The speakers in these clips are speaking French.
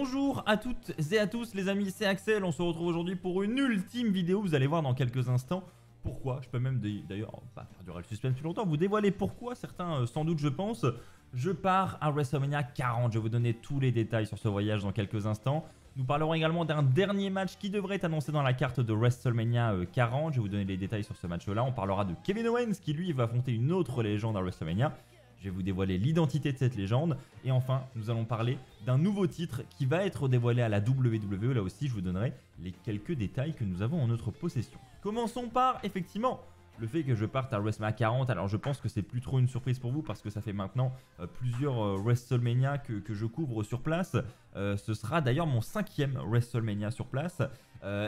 Bonjour à toutes et à tous les amis, c'est Axel, on se retrouve aujourd'hui pour une ultime vidéo, vous allez voir dans quelques instants pourquoi, je peux même d'ailleurs pas faire durer le suspense plus longtemps, vous dévoiler pourquoi, certains sans doute je pense. Je pars à WrestleMania 40, je vais vous donner tous les détails sur ce voyage dans quelques instants. Nous parlerons également d'un dernier match qui devrait être annoncé dans la carte de WrestleMania 40, je vais vous donner les détails sur ce match là. On parlera de Kevin Owens qui lui va affronter une autre légende à WrestleMania. Je vais vous dévoiler l'identité de cette légende. Et enfin, nous allons parler d'un nouveau titre qui va être dévoilé à la WWE. Là aussi, je vous donnerai les quelques détails que nous avons en notre possession. Commençons par, effectivement, le fait que je parte à WrestleMania 40. Alors, je pense que c'est plus trop une surprise pour vous parce que ça fait maintenant plusieurs WrestleMania que je couvre sur place. Ce sera d'ailleurs mon 5e WrestleMania sur place.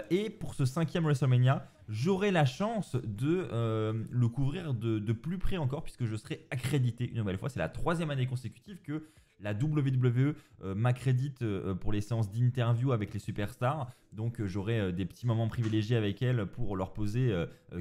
Et pour ce 5e WrestleMania, j'aurai la chance de le couvrir de plus près encore puisque je serai accrédité une nouvelle fois. C'est la 3e année consécutive que la WWE m'accrédite pour les séances d'interview avec les superstars. Donc j'aurai des petits moments privilégiés avec elles pour leur poser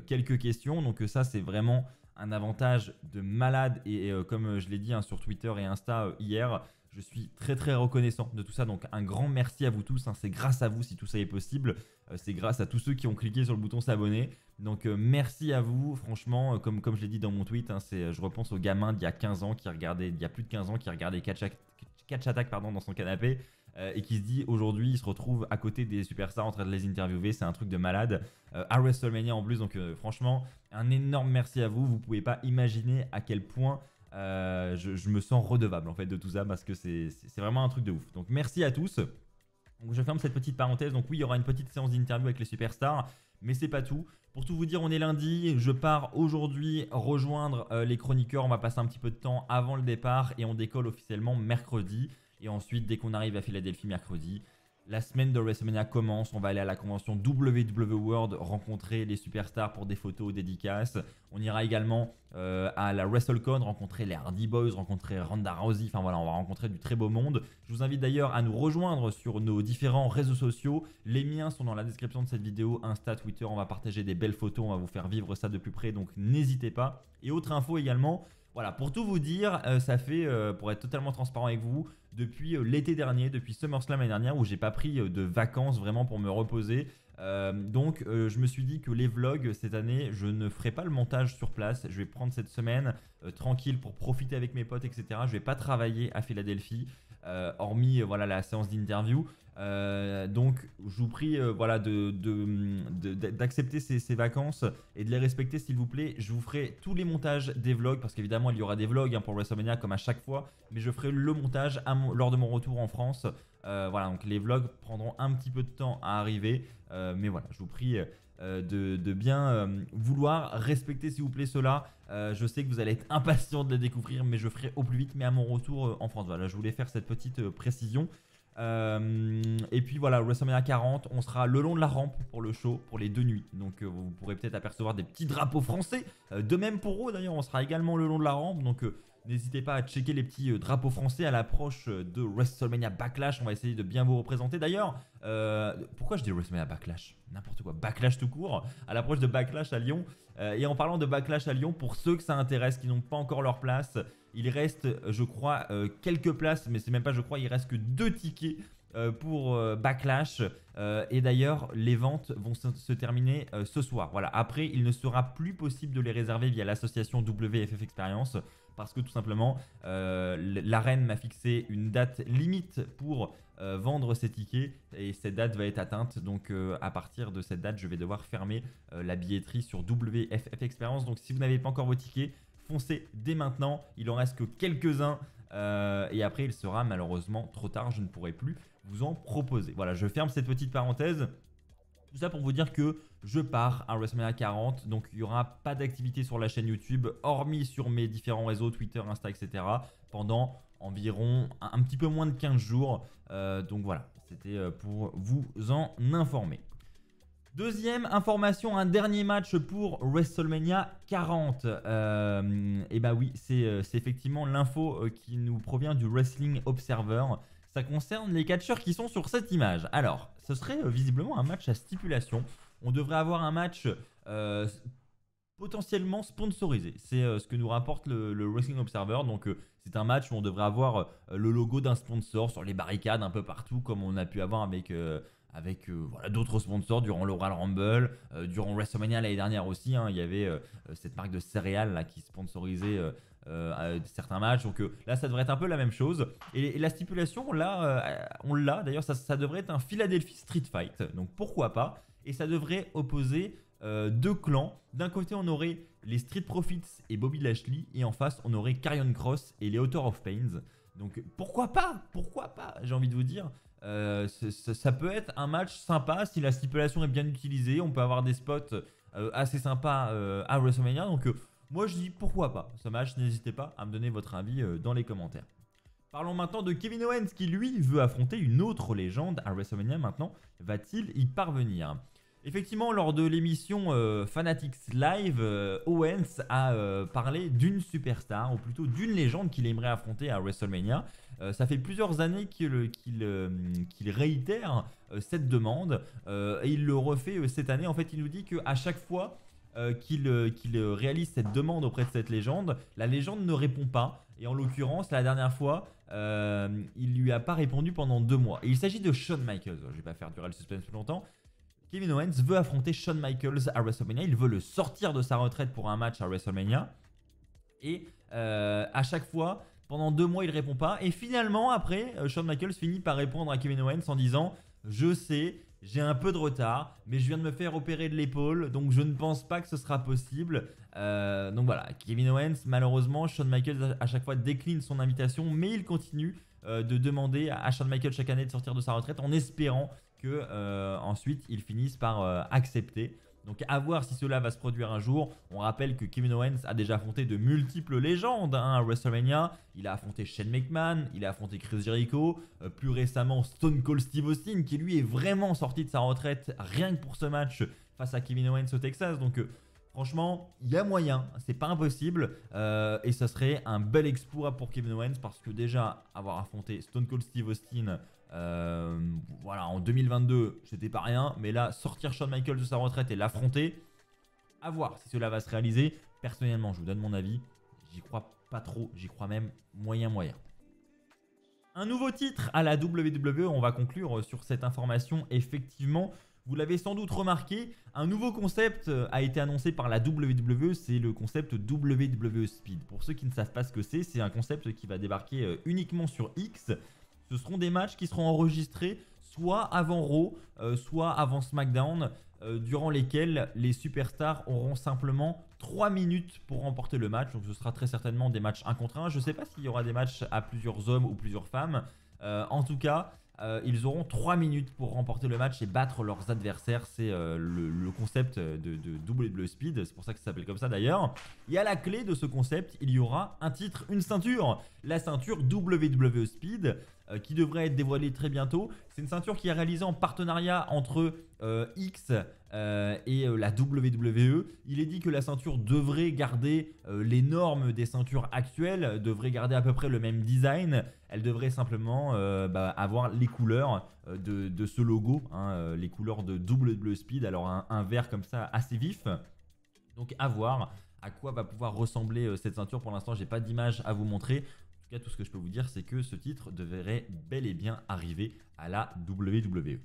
quelques questions. Donc ça c'est vraiment un avantage de malade et comme je l'ai dit sur Twitter et Insta hier, je suis très reconnaissant de tout ça, donc un grand merci à vous tous, c'est grâce à vous si tout ça est possible, c'est grâce à tous ceux qui ont cliqué sur le bouton s'abonner, donc merci à vous, franchement, comme je l'ai dit dans mon tweet, je repense aux gamins d'il y a 15 ans qui regardaient, il y a plus de 15 ans qui regardaient Catch Attack dans son canapé et qui se dit aujourd'hui il se retrouve à côté des superstars en train de les interviewer, c'est un truc de malade, à WrestleMania en plus, donc franchement un énorme merci à vous, vous pouvez pas imaginer à quel point je me sens redevable en fait de tout ça parce que c'est vraiment un truc de ouf. Donc merci à tous. Donc, je ferme cette petite parenthèse. Donc oui, il y aura une petite séance d'interview avec les superstars, mais c'est pas tout. Pour tout vous dire, on est lundi. Je pars aujourd'hui rejoindre les chroniqueurs. On va passer un petit peu de temps avant le départ et on décolle officiellement mercredi. Et ensuite, dès qu'on arrive à Philadelphie mercredi, la semaine de WrestleMania commence, on va aller à la convention WWE World, rencontrer les superstars pour des photos, dédicaces. On ira également à la WrestleCon, rencontrer les Hardy Boys, rencontrer Ronda Rousey, enfin voilà, on va rencontrer du très beau monde. Je vous invite d'ailleurs à nous rejoindre sur nos différents réseaux sociaux. Les miens sont dans la description de cette vidéo, Insta, Twitter, on va partager des belles photos, on va vous faire vivre ça de plus près, donc n'hésitez pas. Et autre info également, voilà, pour tout vous dire, ça fait, pour être totalement transparent avec vous, depuis l'été dernier, depuis SummerSlam l'année dernière, où j'ai pas pris de vacances vraiment pour me reposer. Donc je me suis dit que les vlogs cette année, je ne ferai pas le montage sur place. Je vais prendre cette semaine tranquille pour profiter avec mes potes, etc. Je vais pas travailler à Philadelphie, hormis voilà, la séance d'interview. Donc je vous prie voilà, d'accepter ces vacances et de les respecter s'il vous plaît. Je vous ferai tous les montages des vlogs parce qu'évidemment il y aura des vlogs pour WrestleMania comme à chaque fois, mais je ferai le montage lors de mon retour en France. Voilà, donc les vlogs prendront un petit peu de temps à arriver, mais voilà, je vous prie de bien vouloir respecter s'il vous plaît cela. Je sais que vous allez être impatient de les découvrir, mais je ferai au plus vite, mais à mon retour en France. Voilà, je voulais faire cette petite précision. Et puis voilà, WrestleMania 40, on sera le long de la rampe pour le show, pour les 2 nuits. Donc vous pourrez peut-être apercevoir des petits drapeaux français. De même pour eux d'ailleurs, on sera également le long de la rampe. Donc n'hésitez pas à checker les petits drapeaux français à l'approche de WrestleMania Backlash. On va essayer de bien vous représenter. D'ailleurs, pourquoi je dis WrestleMania Backlash? N'importe quoi, Backlash tout court, à l'approche de Backlash à Lyon. Et en parlant de Backlash à Lyon, pour ceux que ça intéresse, qui n'ont pas encore leur place, il reste, je crois, quelques places, mais c'est même pas je crois, il reste que 2 tickets pour Backlash. Et d'ailleurs, les ventes vont se terminer ce soir. Voilà. Après, il ne sera plus possible de les réserver via l'association WFF Experience parce que tout simplement, l'arène m'a fixé une date limite pour vendre ces tickets et cette date va être atteinte. Donc à partir de cette date, je vais devoir fermer la billetterie sur WFF Experience. Donc si vous n'avez pas encore vos tickets, foncez dès maintenant. Il en reste que quelques-uns. Et après il sera malheureusement trop tard, je ne pourrai plus vous en proposer. Voilà, je ferme cette petite parenthèse. Tout ça pour vous dire que je pars à WrestleMania 40, donc il n'y aura pas d'activité sur la chaîne YouTube, hormis sur mes différents réseaux, Twitter, Insta, etc. pendant environ un petit peu moins de 15 jours. Donc voilà, c'était pour vous en informer. Deuxième information, un dernier match pour WrestleMania 40. Et bah oui, c'est effectivement l'info qui nous provient du Wrestling Observer. Ça concerne les catcheurs qui sont sur cette image. Alors, ce serait visiblement un match à stipulation. On devrait avoir un match potentiellement sponsorisé. C'est ce que nous rapporte le Wrestling Observer. Donc c'est un match où on devrait avoir le logo d'un sponsor sur les barricades un peu partout, comme on a pu avoir avec voilà, d'autres sponsors durant le Royal Rumble, durant WrestleMania l'année dernière aussi. Hein, il y avait cette marque de céréales là, qui sponsorisait certains matchs. Donc là, ça devrait être un peu la même chose. Et la stipulation, là, on l'a. D'ailleurs, ça devrait être un Philadelphia Street Fight. Donc pourquoi pas. Et ça devrait opposer deux clans. D'un côté, on aurait les Street Profits et Bobby Lashley. Et en face, on aurait Karrion Kross et les Author of Pains. Donc pourquoi pas? Pourquoi pas, j'ai envie de vous dire. Ça peut être un match sympa si la stipulation est bien utilisée. On peut avoir des spots assez sympas à WrestleMania. Donc moi je dis pourquoi pas ce match. N'hésitez pas à me donner votre avis dans les commentaires. Parlons maintenant de Kevin Owens qui lui veut affronter une autre légende à WrestleMania. Maintenant, va-t-il y parvenir? Effectivement, lors de l'émission Fanatics Live, Owens a parlé d'une superstar, ou plutôt d'une légende qu'il aimerait affronter à WrestleMania. Ça fait plusieurs années qu'il réitère cette demande et il le refait cette année. En fait, il nous dit qu'à chaque fois qu'il réalise cette demande auprès de cette légende, la légende ne répond pas. Et en l'occurrence, la dernière fois, il lui a pas répondu pendant 2 mois. Et il s'agit de Shawn Michaels. Je vais pas faire durer le suspense plus longtemps. Kevin Owens veut affronter Shawn Michaels à WrestleMania. Il veut le sortir de sa retraite pour un match à WrestleMania. Et à chaque fois, pendant 2 mois, il répond pas. Et finalement, après, Shawn Michaels finit par répondre à Kevin Owens en disant « Je sais, j'ai un peu de retard, mais je viens de me faire opérer de l'épaule, donc je ne pense pas que ce sera possible. » Donc voilà, Kevin Owens, malheureusement, Shawn Michaels à chaque fois décline son invitation, mais il continue de demander à Shawn Michaels chaque année de sortir de sa retraite en espérant que ensuite ils finissent par accepter. Donc à voir si cela va se produire un jour. On rappelle que Kevin Owens a déjà affronté de multiples légendes à WrestleMania. Il a affronté Shane McMahon, il a affronté Chris Jericho, plus récemment Stone Cold Steve Austin qui lui est vraiment sorti de sa retraite rien que pour ce match face à Kevin Owens au Texas. Donc franchement, il y a moyen, c'est pas impossible et ça serait un bel exploit pour Kevin Owens parce que déjà avoir affronté Stone Cold Steve Austin voilà, en 2022 c'était pas rien, mais là sortir Shawn Michaels de sa retraite et l'affronter, à voir si cela va se réaliser. Personnellement, je vous donne mon avis, j'y crois pas trop, j'y crois même moyen. Un nouveau titre à la WWE, on va conclure sur cette information. Effectivement, vous l'avez sans doute remarqué, un nouveau concept a été annoncé par la WWE, c'est le concept WWE Speed. Pour ceux qui ne savent pas ce que c'est un concept qui va débarquer uniquement sur X. Ce seront des matchs qui seront enregistrés soit avant Raw, soit avant SmackDown, durant lesquels les superstars auront simplement 3 minutes pour remporter le match. Donc ce sera très certainement des matchs 1 contre 1. Je ne sais pas s'il y aura des matchs à plusieurs hommes ou plusieurs femmes. En tout cas, ils auront 3 minutes pour remporter le match et battre leurs adversaires. C'est le concept de WWE Speed, c'est pour ça que ça s'appelle comme ça d'ailleurs. Et à la clé de ce concept, il y aura un titre, une ceinture. La ceinture WWE Speed qui devrait être dévoilée très bientôt. C'est une ceinture qui est réalisée en partenariat entre X et la WWE. Il est dit que la ceinture devrait garder les normes des ceintures actuelles, devrait garder à peu près le même design. Elle devrait simplement avoir les couleurs de ce logo, hein, les couleurs de WWE Speed. Alors un vert comme ça assez vif. Donc à voir à quoi va pouvoir ressembler cette ceinture. Pour l'instant, j'ai pas d'image à vous montrer. En tout cas, tout ce que je peux vous dire, c'est que ce titre devrait bel et bien arriver à la WWE.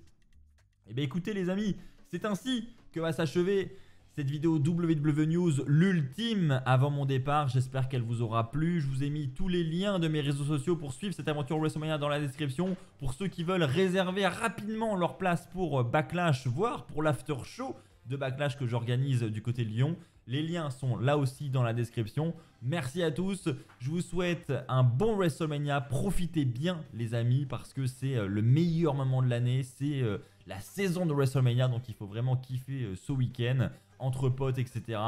Et bien écoutez les amis, c'est ainsi que va s'achever cette vidéo WWE News, l'ultime avant mon départ. J'espère qu'elle vous aura plu. Je vous ai mis tous les liens de mes réseaux sociaux pour suivre cette aventure WrestleMania dans la description. Pour ceux qui veulent réserver rapidement leur place pour Backlash, voire pour l'after show de Backlash que j'organise du côté de Lyon. Les liens sont là aussi dans la description. Merci à tous. Je vous souhaite un bon WrestleMania. Profitez bien les amis parce que c'est le meilleur moment de l'année. C'est la saison de WrestleMania. Donc il faut vraiment kiffer ce week-end entre potes, etc.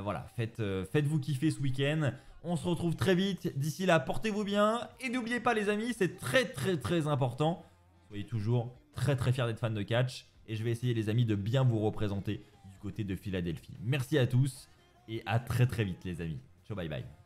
Voilà, faites-vous kiffer ce week-end. On se retrouve très vite. D'ici là, portez-vous bien. Et n'oubliez pas les amis, c'est très important. Soyez toujours très fiers d'être fans de catch. Et je vais essayer les amis de bien vous représenter du côté de Philadelphie. Merci à tous et à très vite les amis. Ciao, bye bye.